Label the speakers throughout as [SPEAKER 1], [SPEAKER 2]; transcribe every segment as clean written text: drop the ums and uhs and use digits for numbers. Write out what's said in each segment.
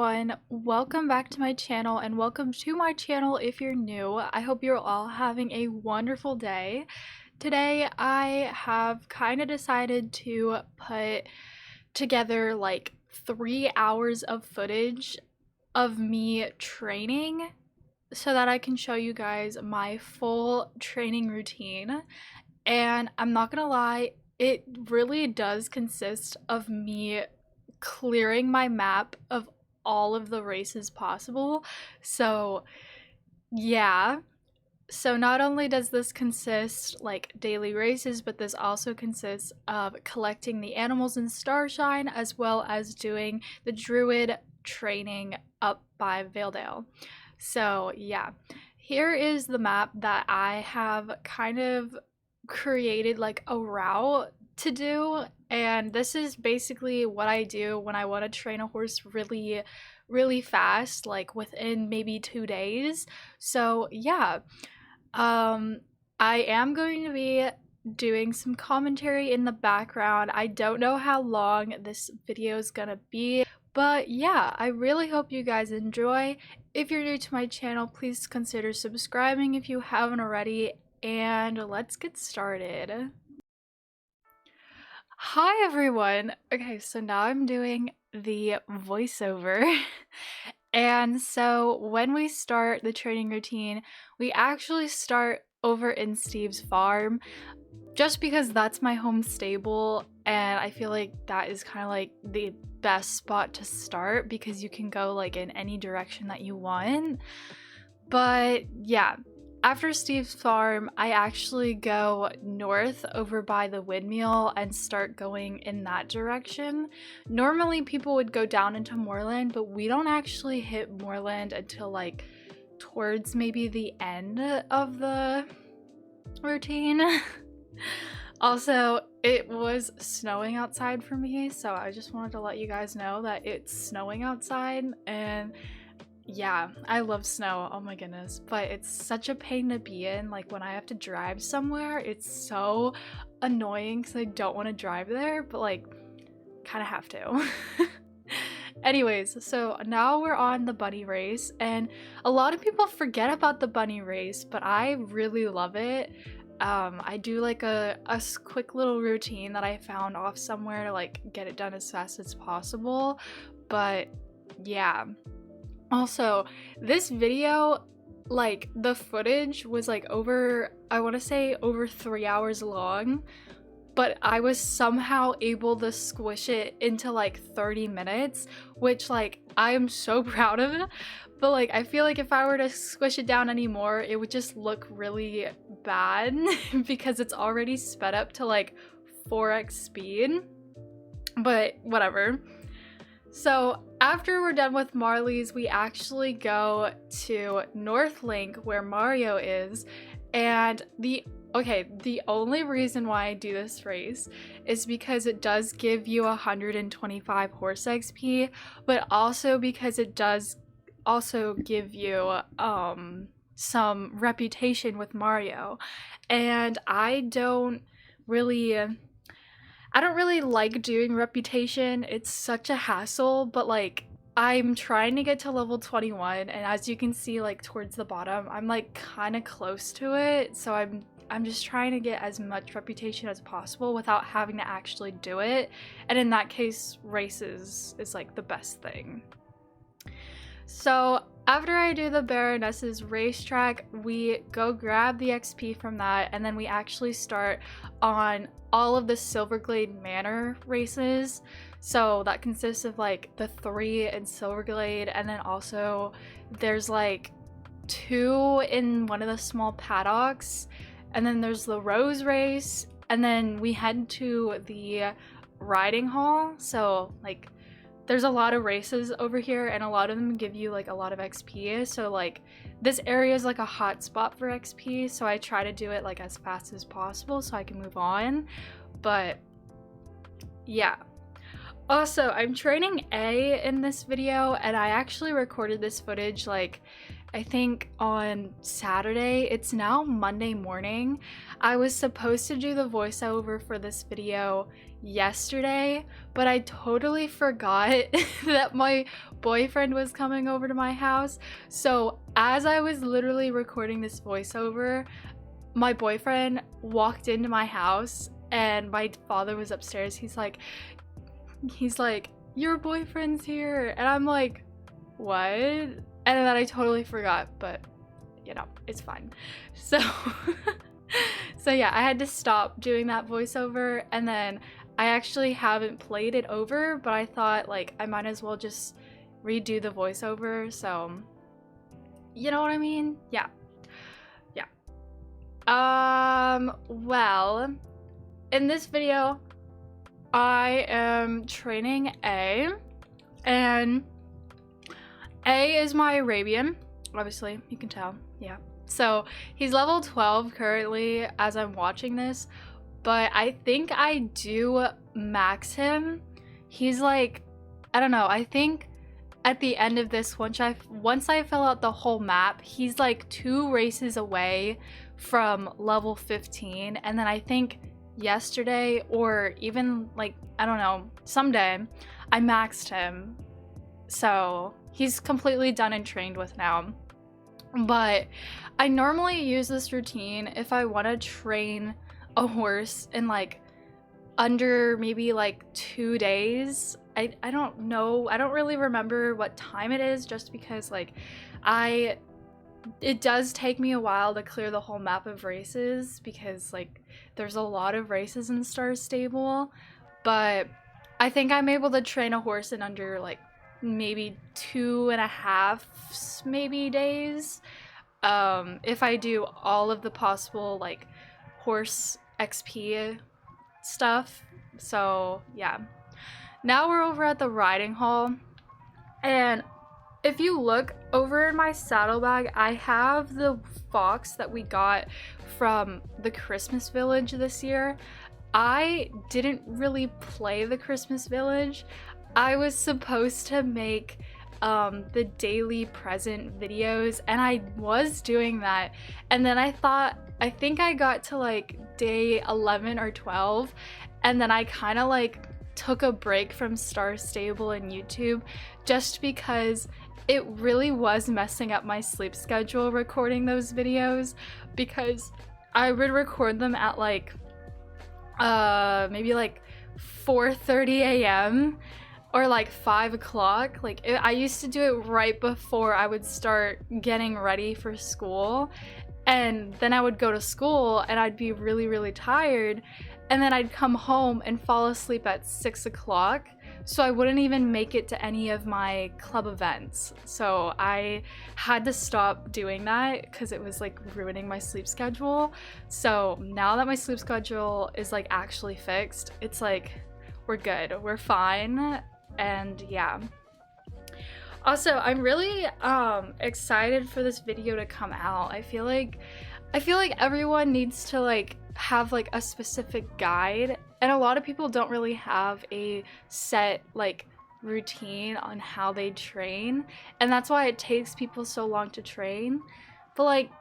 [SPEAKER 1] everyone, welcome back to my channel and welcome to my channel if you're new. I hope you're all having a wonderful day. Today I have kind of decided to put together like 3 hours of footage of me training so that I can show you guys my full training routine. And I'm not gonna lie, it really does consist of me clearing my map of all of the races possible. So yeah, so not only does this consist like daily races, but this also consists of collecting the animals in Starshine as well as doing the druid training up by Veldale. So yeah, here is the map that I have kind of created like a route to do, and this is basically what I do when I want to train a horse really fast, like within maybe 2 days. So yeah, I am going to be doing some commentary in the background. I don't know how long this video is gonna be, but yeah, I really hope you guys enjoy. If you're new to my channel, please consider subscribing if you haven't already, and let's get started. Hi everyone! Okay, so now I'm doing the voiceover. And so when we start the training routine, we actually start over in Steve's farm, just because that's my home stable, and I feel like that is kind of like the best spot to start because you can go like in any direction that you want. But yeah, after Steve's farm, I actually go north over by the windmill and start going in that direction. Normally people would go down into moorland, but we don't actually hit moorland until like towards maybe the end of the routine. Also, it was snowing outside for me, so I just wanted to let you guys know that it's snowing outside. And yeah, I love snow, oh my goodness, but it's such a pain to be in. Like when I have to drive somewhere, it's so annoying because I don't want to drive there, but like kind of have to. Anyways, so now we're on the bunny race, and a lot of people forget about the bunny race, but I really love it. I do like a quick little routine that I found off somewhere to like get it done as fast as possible. But yeah, also this video, like the footage was like over, I want to say over 3 hours long, but I was somehow able to squish it into like 30 minutes, which like I am so proud of it. But like I feel like if I were to squish it down anymore, it would just look really bad because it's already sped up to like 4x speed. But whatever. So after we're done with Marley's, we actually go to Northlink where Mario is, and the only reason why I do this race is because it does give you 125 horse XP, but also because it does also give you some reputation with Mario. And I don't really like doing reputation. It's such a hassle, but like I'm trying to get to level 21, and as you can see like towards the bottom, I'm like kind of close to it. So I'm just trying to get as much reputation as possible without having to actually do it. And in that case, races is like the best thing. So after I do the Baroness's racetrack, we go grab the XP from that, and then we actually start on all of the Silverglade Manor races. So that consists of like the 3 in Silverglade, and then also there's like 2 in one of the small paddocks, and then there's the Rose race, and then we head to the riding hall. So like there's a lot of races over here, and a lot of them give you like a lot of XP. So like this area is like a hot spot for XP, so I try to do it like as fast as possible so I can move on. But yeah. Also, I'm training A in this video, and I actually recorded this footage like I think on Saturday. It's now Monday morning. I was supposed to do the voiceover for this video yesterday, but I totally forgot that my boyfriend was coming over to my house. So as I was literally recording this voiceover, my boyfriend walked into my house and my father was upstairs. He's like, your boyfriend's here. And I'm like, what? And then I totally forgot, but you know, it's fine. So so yeah, I had to stop doing that voiceover, and then I actually haven't played it over, but I thought like I might as well just redo the voiceover, so you know what I mean? Yeah. Well, in this video I am training A, and A is my Arabian, obviously, you can tell, yeah. So he's level 12 currently as I'm watching this, but I think I do max him. He's like, I don't know, I think at the end of this, once I fill out the whole map, he's like 2 races away from level 15, and then I think yesterday, or even like, I don't know, someday, I maxed him. So he's completely done and trained with now. But I normally use this routine if I want to train a horse in like under maybe like 2 days. I don't know, I don't really remember what time it is, just because like it does take me a while to clear the whole map of races, because like there's a lot of races in Star Stable. But I think I'm able to train a horse in under like maybe 2.5 maybe days, if I do all of the possible like horse XP stuff. So yeah, now we're over at the riding hall, and if you look over in my saddlebag, I have the fox that we got from the Christmas Village this year. I didn't really play the Christmas Village. I was supposed to make the daily present videos, and I was doing that, and then I think I got to like day 11 or 12, and then I kind of like took a break from Star Stable and YouTube, just because it really was messing up my sleep schedule recording those videos, because I would record them at like maybe like 4:30 a.m. or like 5 o'clock. Like I used to do it right before I would start getting ready for school, and then I would go to school and I'd be really tired, and then I'd come home and fall asleep at 6 o'clock, so I wouldn't even make it to any of my club events. So I had to stop doing that because it was like ruining my sleep schedule. So now that my sleep schedule is like actually fixed, it's like we're good, we're fine. And yeah, also I'm really excited for this video to come out. I feel like everyone needs to like have like a specific guide, and a lot of people don't really have a set like routine on how they train, and that's why it takes people so long to train. But like,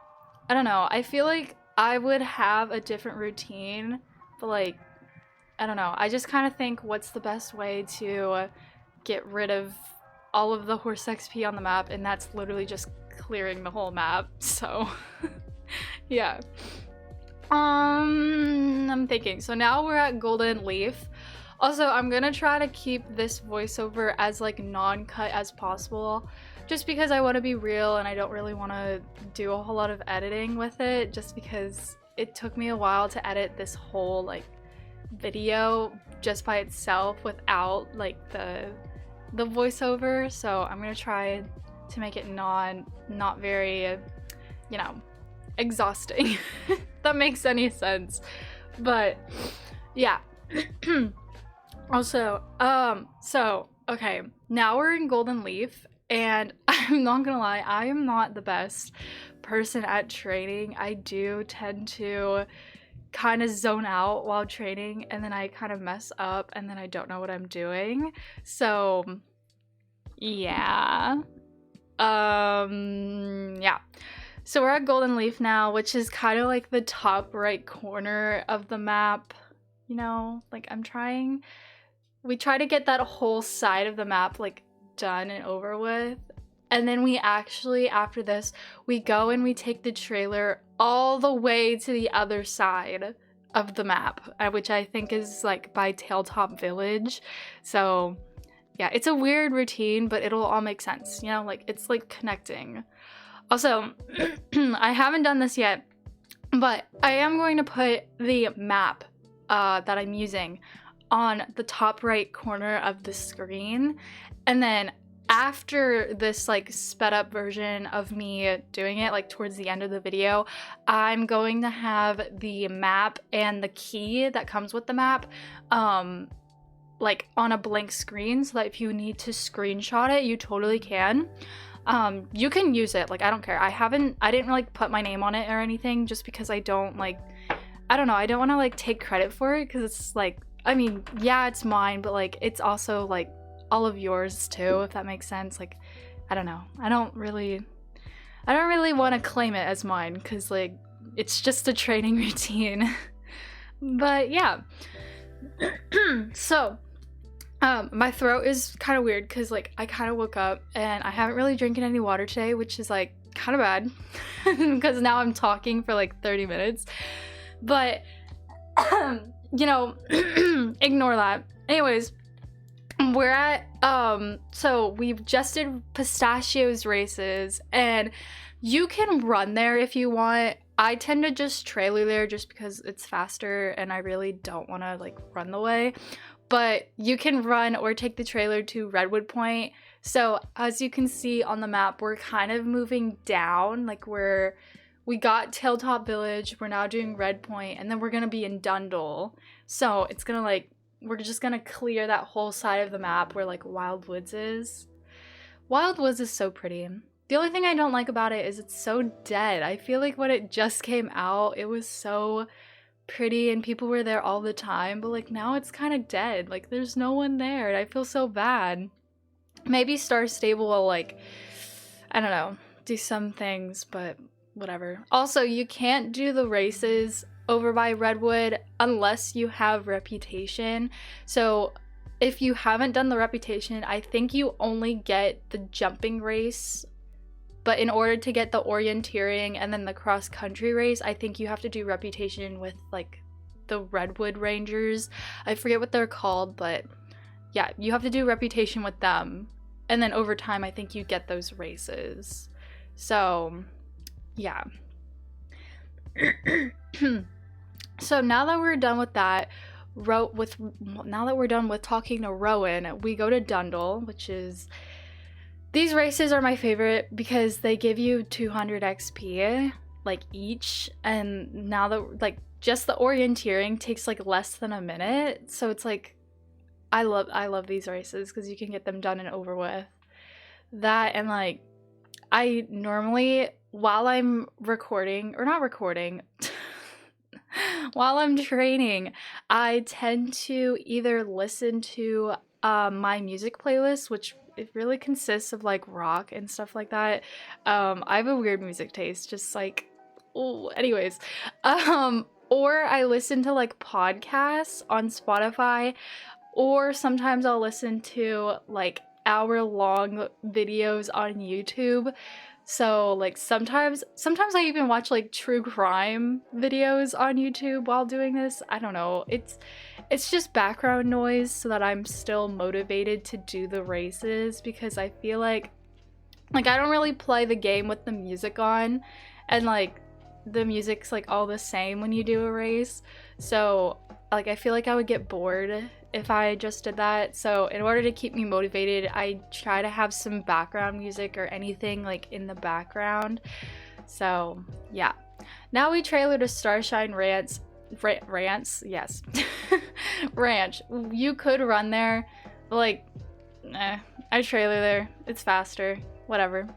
[SPEAKER 1] I don't know, I feel like I would have a different routine, but like, I don't know, I just kind of think, what's the best way to get rid of all of the horse XP on the map, and that's literally just clearing the whole map. So yeah. I'm thinking, so now we're at Golden Leaf. Also, I'm gonna try to keep this voiceover as like non-cut as possible, just because I want to be real and I don't really want to do a whole lot of editing with it, just because it took me a while to edit this whole like video just by itself without like the voiceover. So I'm gonna try to make it not very, you know, exhausting. That makes any sense. But yeah. Also, so okay, now we're in Golden Leaf, and I'm not gonna lie, I am not the best person at training. I do tend to kind of zone out while training, and then I kind of mess up, and then I don't know what I'm doing. So yeah. Yeah. So we're at Golden Leaf now, which is kind of like the top right corner of the map. You know, like we try to get that whole side of the map like done and over with. And then we actually, after this, we go and we take the trailer all the way to the other side of the map, which I think is like by Tailtop Village. So yeah, it's a weird routine, but it'll all make sense, you know, like it's like connecting. Also, I haven't done this yet, but I am going to put the map that I'm using on the top right corner of the screen, and then after this like sped up version of me doing it, like towards the end of the video, I'm going to have the map and the key that comes with the map like on a blank screen, so that if you need to screenshot it, you totally can. You can use it, like I don't care. I didn't like put my name on it or anything, just because I don't know, I don't want to like take credit for it, because it's like, I mean, yeah, it's mine, but like it's also like all of yours too, if that makes sense. Like, I don't know. I don't really want to claim it as mine, because like it's just a training routine. But yeah. So my throat is kind of weird, because like I kind of woke up and I haven't really drinking any water today, which is like kind of bad, because now I'm talking for like 30 minutes. But you know, ignore that. Anyways, we're at so we've just did Pistachios races, and you can run there if you want. I tend to just trailer there just because it's faster and I really don't want to like run the way. But you can run or take the trailer to Redwood Point. So as you can see on the map, we're kind of moving down, like we got Tailtop Village, we're now doing Red Point, and then we're gonna be in Dundal. So it's gonna like, we're just gonna clear that whole side of the map where like Wild Woods is. Wild Woods is so pretty. The only thing I don't like about it is it's so dead. I feel like when it just came out, it was so pretty and people were there all the time, but like now it's kind of dead. Like there's no one there and I feel so bad. Maybe Star Stable will like, I don't know, do some things, but whatever. Also, you can't do the races over by Redwood unless you have Reputation. So if you haven't done the Reputation, I think you only get the jumping race. But in order to get the orienteering and then the cross-country race, I think you have to do Reputation with, like, the Redwood Rangers. I forget what they're called, but yeah, you have to do Reputation with them. And then over time, I think you get those races. So, yeah. So now that we're done with that, now that we're done with talking to Rowan, we go to Dundal, which is... These races are my favorite because they give you 200 XP, like, each, and now that, like, just the orienteering takes, like, less than a minute, so it's, like, I love these races because you can get them done and over with. That, and, like, I normally, while I'm recording, or not recording, while I'm training, I tend to either listen to my music playlist, which it really consists of like rock and stuff like that. I have a weird music taste, just like, oh, anyways. Or I listen to like podcasts on Spotify, or sometimes I'll listen to like hour-long videos on YouTube. So like sometimes I even watch like true crime videos on YouTube while doing this. I don't know. It's just background noise so that I'm still motivated to do the races, because I feel like I don't really play the game with the music on, and like the music's like all the same when you do a race. So like I feel like I would get bored if I just did that. So in order to keep me motivated, I try to have some background music or anything like in the background. So yeah. Now we trailer to Starshine Ranch. Yes. Ranch. You could run there, but like, I trailer there. It's faster. Whatever.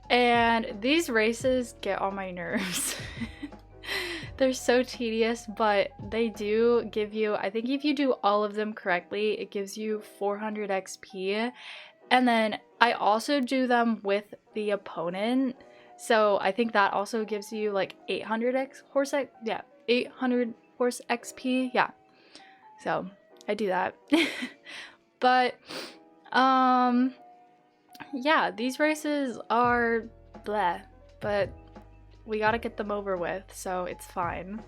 [SPEAKER 1] And these races get on my nerves. They're so tedious, but they do give you, I think if you do all of them correctly, it gives you 400 XP. And then I also do them with the opponent. So I think that also gives you like 800 horse 800 horse XP. Yeah. So I do that. But yeah, these races are bleh, but we gotta get them over with, so it's fine.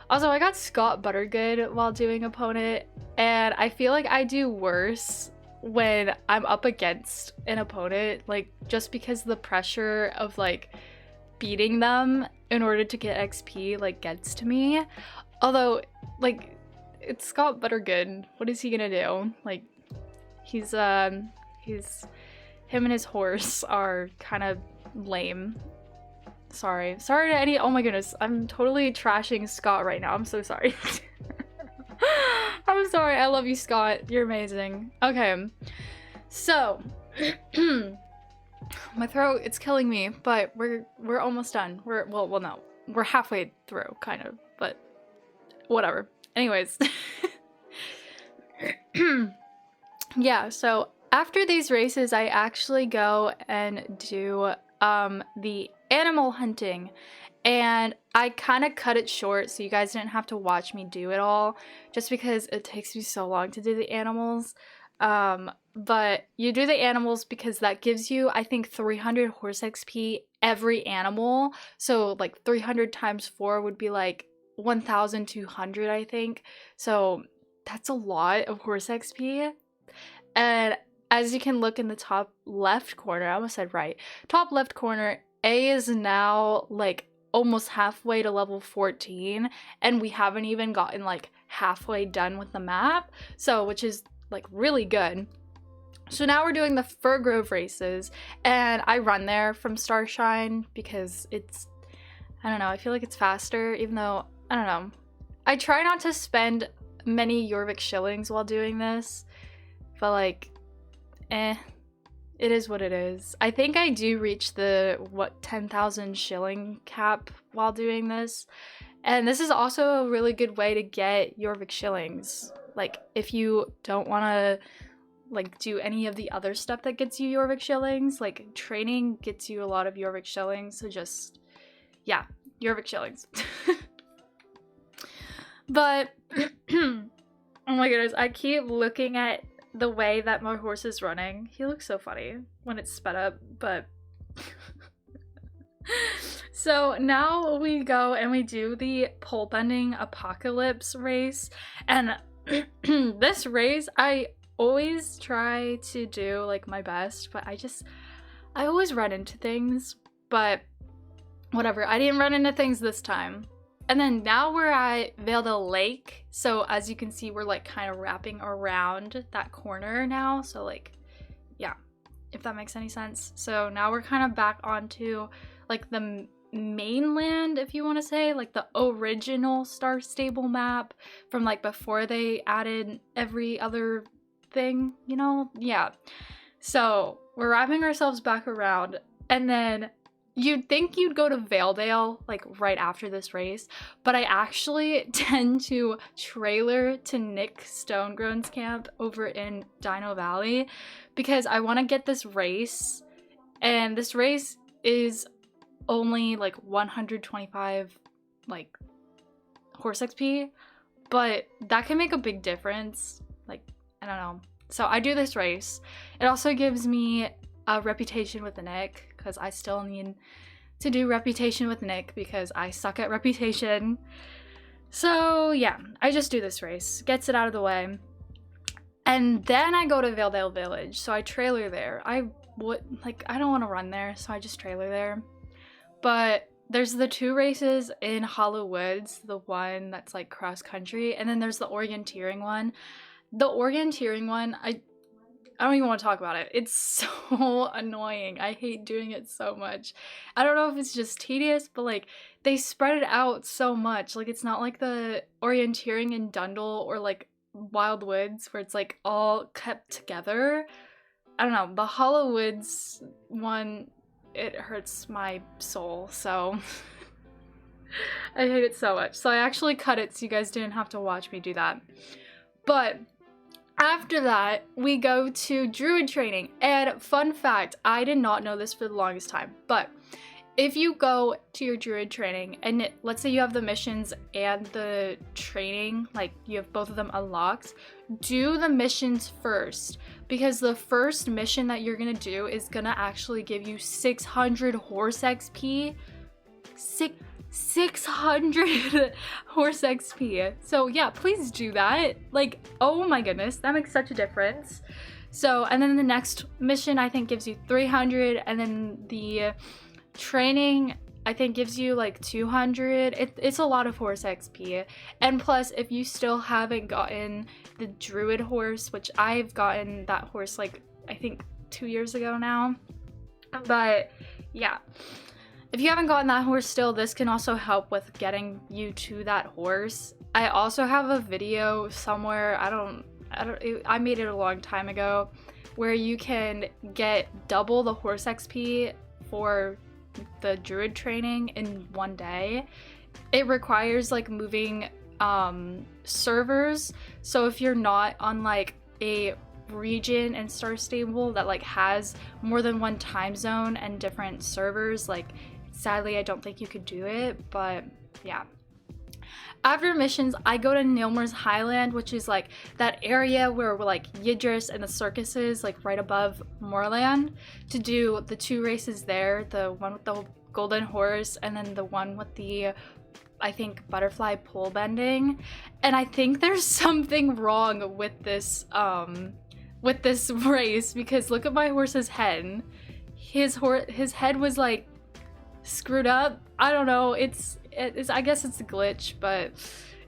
[SPEAKER 1] Also, I got Scott Buttergood while doing opponent, and I feel like I do worse when I'm up against an opponent, like just because the pressure of like beating them in order to get XP like gets to me. Although like it's Scott Buttergood, what is he gonna do? Like he's him and his horse are kind of lame. Sorry to any, oh my goodness, I'm totally trashing Scott right now. I'm so sorry. I'm sorry, I love you, Scott. You're amazing. Okay, so my throat, it's killing me, but we're almost done. Well no, we're halfway through, kind of, but whatever. Anyways. Yeah, so after these races, I actually go and do the animal hunting, and I kind of cut it short so you guys didn't have to watch me do it all, just because it takes me so long to do the animals. But you do the animals because that gives you, I think, 300 horse XP every animal. So like 300 times 4 would be like 1,200, I think. So that's a lot of horse XP. And as you can look in the top left corner, I almost said right, top left corner, A is now like almost halfway to level 14, and we haven't even gotten like halfway done with the map, so which is like really good. So now we're doing the Fir Grove races, and I run there from Starshine because it's, I don't know, I feel like it's faster, even though, I don't know. I try not to spend many Yorvik shillings while doing this, but like, it is what it is. I think I do reach the, 10,000 shilling cap while doing this. And this is also a really good way to get Yorvik shillings. Like, if you don't want to, like, do any of the other stuff that gets you Yorvik shillings, like, training gets you a lot of Yorvik shillings, so just, yeah, Yorvik shillings. But, oh my goodness, I keep looking at the way that my horse is running. He looks so funny when it's sped up, but so now we go and we do the pole bending apocalypse race, and this race I always try to do like my best, but I always run into things, but whatever, I didn't run into things this time. And then now we're at Veldale Lake, so as you can see, we're like kind of wrapping around that corner now, so like, yeah, if that makes any sense. So now we're kind of back onto like the mainland, if you want to say, like the original Star Stable map from like before they added every other thing, you know? Yeah. So we're wrapping ourselves back around, and then you'd think you'd go to Veldale like right after this race, but I actually tend to trailer to Nick Stonegrown's camp over in Dino Valley because I want to get this race, and this race is only like 125 like horse XP, but that can make a big difference. Like, I don't know. So I do this race. It also gives me a reputation with the Nick, because I still need to do reputation with Nick because I suck at reputation. So yeah, I just do this race, gets it out of the way, and then I go to Veldale Village. So I trailer there. I don't want to run there, so I just trailer there. But there's the 2 races in Hollow Woods, the one that's like cross country, and then there's the orienteering one. The orienteering one, I don't even want to talk about it. It's so annoying. I hate doing it so much. I don't know if it's just tedious, but like they spread it out so much. Like it's not like the orienteering in Dundal or like Wild Woods where it's like all kept together. I don't know. The Hollow Woods one, it hurts my soul. So I hate it so much. So I actually cut it so you guys didn't have to watch me do that. But After that, we go to druid training. And fun fact, I did not know this for the longest time, but if you go to your druid training and let's say you have the missions and the training, like you have both of them unlocked, do the missions first, because the first mission that you're gonna do is gonna actually give you 600 horse XP. 600 horse XP. So yeah, please do that. Like, oh my goodness, that makes such a difference. So, and then the next mission I think gives you 300, and then the training I think gives you like 200. It's a lot of horse XP. And plus, if you still haven't gotten the druid horse, which I've gotten that horse like I think 2 years ago now, but yeah, if you haven't gotten that horse still, this can also help with getting you to that horse. I also have a video somewhere, I made it a long time ago, where you can get double the horse XP for the druid training in one day. It requires like moving servers, so if you're not on like a region in Star Stable that like has more than one time zone and different servers, like sadly I don't think you could do it, but yeah. After missions, I go to Nilmer's Highland, which is like that area where we're like Yidris and the circus is, like right above Moorland, to do the 2 races there, the one with the golden horse and then the one with the, I think, butterfly pole bending. And I think there's something wrong with this race, because look at my horse's head. His head was like screwed up. I don't know, I guess it's a glitch, but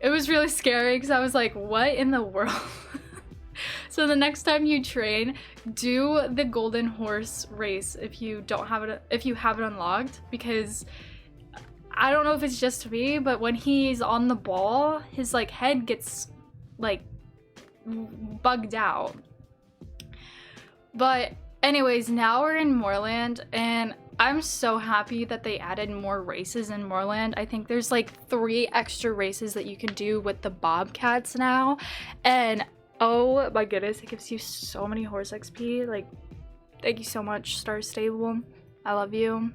[SPEAKER 1] it was really scary because I was like, what in the world? So the next time you train, do the golden horse race if you have it unlocked, because I don't know if it's just me, but when he's on the ball, his like head gets like bugged out. But anyways, now we're in Moorland, and I'm so happy that they added more races in Moorland. I think there's like 3 extra races that you can do with the bobcats now, and oh my goodness, it gives you so many horse XP. Like, thank you so much, Star Stable. I love you.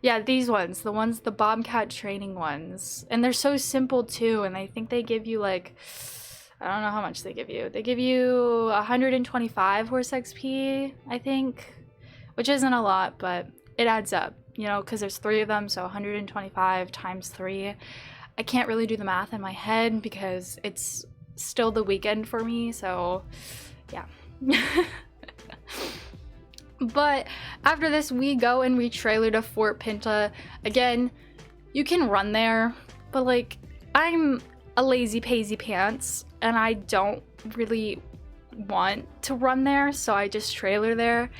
[SPEAKER 1] Yeah, these ones, the bobcat training ones, and they're so simple too, and I think they give you like, I don't know how much they give you. They give you 125 horse XP, I think, which isn't a lot, but it adds up, you know, because there's 3 of them, so 125 times 3. I can't really do the math in my head because it's still the weekend for me, so yeah. But after this, we go and we trailer to Fort Pinta. Again, you can run there, but like, I'm a lazy paisy pants and I don't really want to run there, so I just trailer there.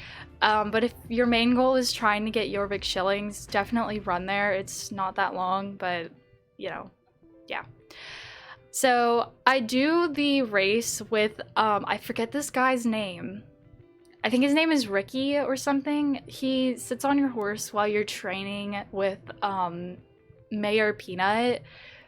[SPEAKER 1] But if your main goal is trying to get Yorvik shillings, definitely run there. It's not that long, but you know, yeah. So I do the race with, I forget this guy's name. I think his name is Ricky or something. He sits on your horse while you're training with Mayor Peanut.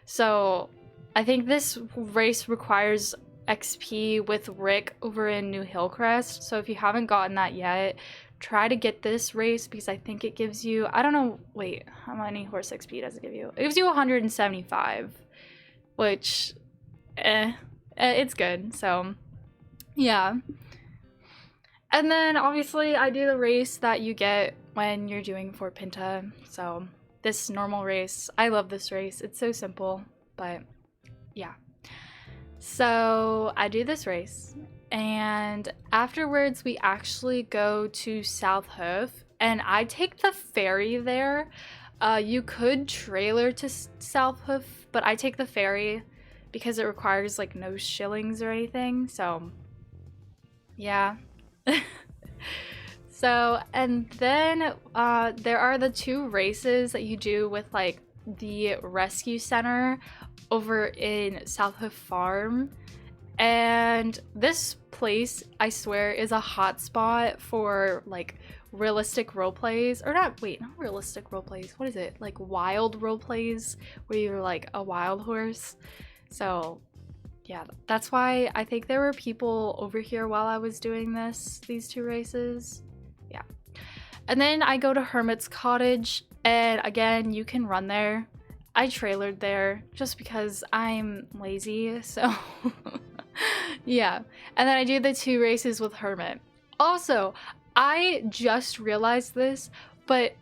[SPEAKER 1] So I think this race requires XP with Rick over in New Hillcrest. So if you haven't gotten that yet, try to get this race, because I think it gives you, I don't know, wait, how many horse XP does it give you? It gives you 175, which, it's good. So yeah. And then obviously I do the race that you get when you're doing Fort Pinta. So this normal race, I love this race. It's so simple, but yeah. So I do this race, and afterwards we actually go to Southhaft, and I take the ferry there. You could trailer to Southhaft, but I take the ferry because it requires like no shillings or anything, so yeah. So, and then there are the 2 races that you do with like the rescue center over in Southhaft Farm, and this place, I swear, is a hotspot for like realistic role plays, or not realistic role plays, what is it, like wild role plays where you're like a wild horse. So yeah, that's why I think there were people over here while I was doing these 2 races. Yeah. And then I go to Hermit's Cottage, and again, you can run there. I trailered there just because I'm lazy, so yeah. And then I do the 2 races with Hermit. Also, I just realized this, but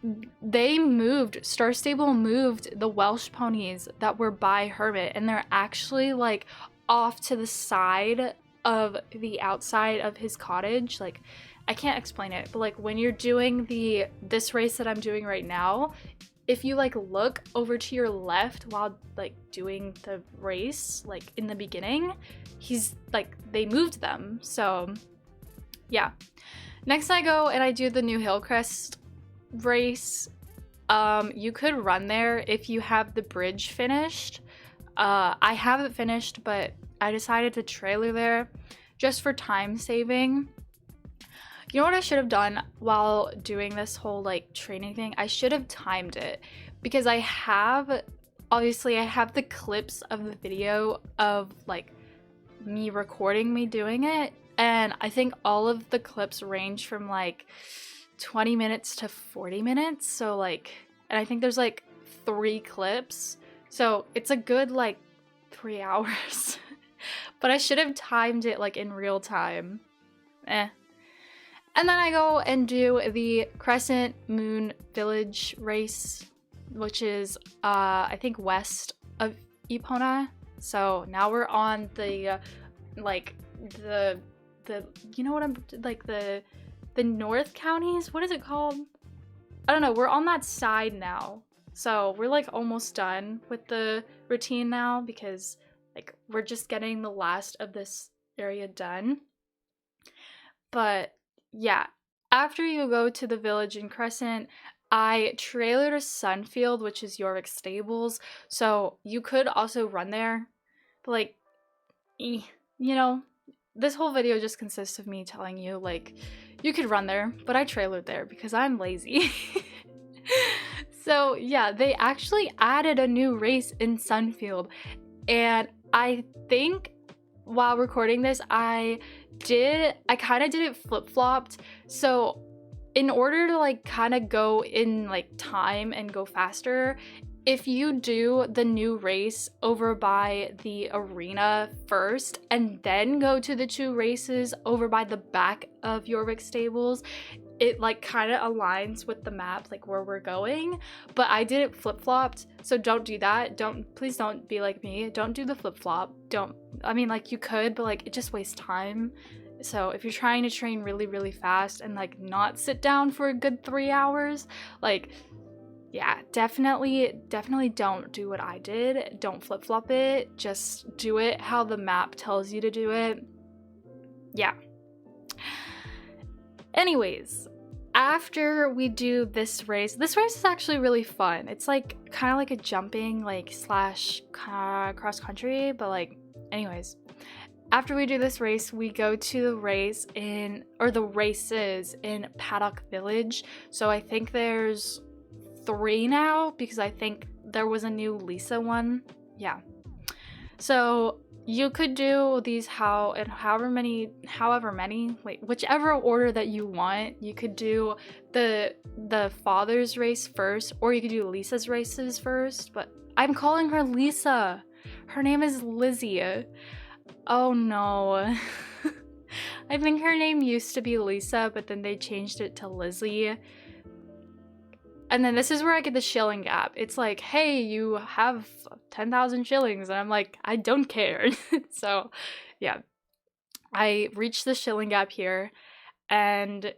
[SPEAKER 1] Star Stable moved the Welsh ponies that were by Hermit, and they're actually like off to the side of the outside of his cottage. Like, I can't explain it, but like when you're doing this race that I'm doing right now, if you like look over to your left while like doing the race, like in the beginning, he's like, they moved them. So yeah. Next I go and I do the New Hillcrest race. You could run there if you have the bridge finished. I have it finished, but I decided to trailer there just for time saving. You know what I should have done while doing this whole like training thing? I should have timed it, because obviously I have the clips of the video of like me recording me doing it, and I think all of the clips range from like 20 minutes to 40 minutes. So like, and I think there's like 3 clips. So it's a good like 3 hours. But I should have timed it like in real time. And then I go and do the Crescent Moon Village race, which is I think west of Epona. So now we're on the like the you know what I'm like the North counties? What is it called? I don't know. We're on that side now. So we're like almost done with the routine now, because like we're just getting the last of this area done. But yeah, after you go to the village in Crescent, I trailer to Sunfield, which is Yorvik stables. So you could also run there. But like, you know, this whole video just consists of me telling you like, you could run there, but I trailered there because I'm lazy. So yeah, they actually added a new race in Sunfield, and I think while recording this, I kind of did it flip-flopped. So in order to like kind of go in like time and go faster, if you do the new race over by the arena first and then go to the 2 races over by the back of Yorvik stables, it like kind of aligns with the map, like where we're going. But I did it flip-flopped, so don't do that. Please don't be like me. Don't do the flip-flop. I mean, like you could, but like it just wastes time. So if you're trying to train really, really fast and like not sit down for a good 3 hours, like, yeah, definitely don't do what I did. Don't flip-flop it. Just do it how the map tells you to do it. Yeah. Anyways, after we do this race is actually really fun. It's like kind of like a jumping like slash cross country, but like, anyways, after we do this race, we go to the races in Paddock Village. So I think there's 3 now, because I think there was a new Lisa one. Yeah. So you could do these whichever order that you want. You could do the father's race first, or you could do Lisa's races first, but I'm calling her Lisa. Her name is Lizzie. Oh no. I think her name used to be Lisa, but then they changed it to Lizzie. And then this is where I get the shilling gap. It's like, hey, you have 10,000 shillings. And I'm like, I don't care. So, yeah. I reached the shilling gap here. And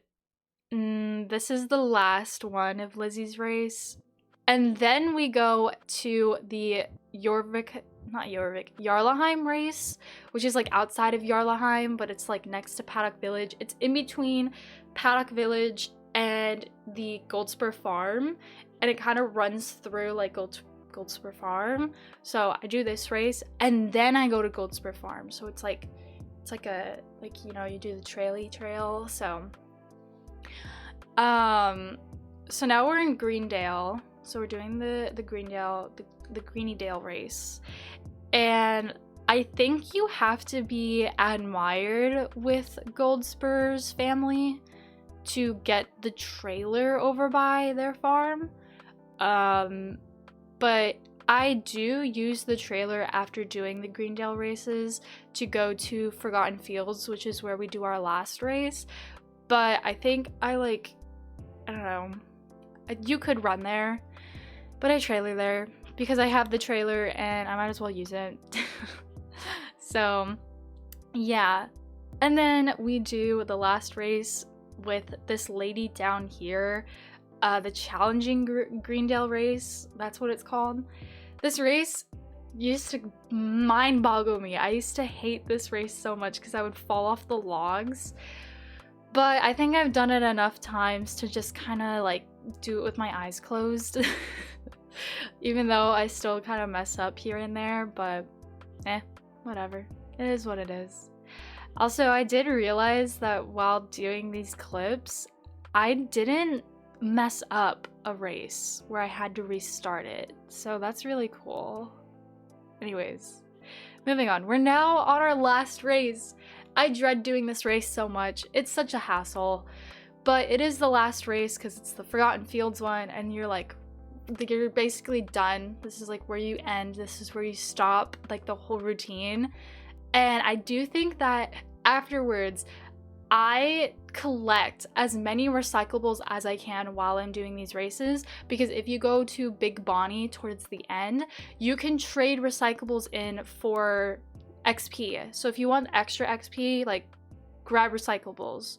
[SPEAKER 1] this is the last one of Lizzie's race. And then we go to the Jarlaheim race, which is like outside of Jarlaheim, but it's like next to Paddock Village. It's in between Paddock Village and the Goldspur Farm, and it kind of runs through like Goldspur Farm. So I do this race and then I go to Goldspur Farm. So it's like you know, you do the trail. So so now we're in Greendale. So we're doing the Greendale, the Greenydale race. And I think you have to be admired with Goldspur's family to get the trailer over by their farm. But I do use the trailer after doing the Greendale races to go to Forgotten Fields, which is where we do our last race. But I think I don't know, you could run there, but I trailer there because I have the trailer and I might as well use it. So yeah, and then we do the last race with this lady down here, the challenging Greendale race, that's what it's called. This race used to mind boggle me. I used to hate this race so much because I would fall off the logs, but I think I've done it enough times to just kind of like do it with my eyes closed. Even though I still kind of mess up here and there, but whatever. It is what it is. Also, I did realize that while doing these clips, I didn't mess up a race where I had to restart it. So that's really cool. Anyways, moving on. We're now on our last race. I dread doing this race so much. It's such a hassle. But it is the last race because it's the Forgotten Fields one, and you're basically done. This is like where you end. This is where you stop, like the whole routine. And I do think that afterwards, I collect as many recyclables as I can while I'm doing these races, because if you go to Big Bonnie towards the end, you can trade recyclables in for XP. So if you want extra XP, like grab recyclables.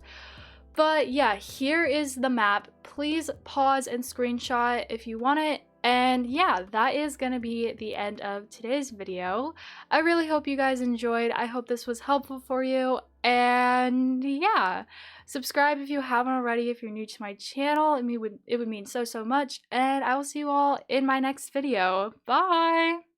[SPEAKER 1] But yeah, here is the map. Please pause and screenshot if you want it. And yeah, that is gonna be the end of today's video. I really hope you guys enjoyed. I hope this was helpful for you. And yeah, subscribe if you haven't already if you're new to my channel. It would mean so much. And I will see you all in my next video. Bye!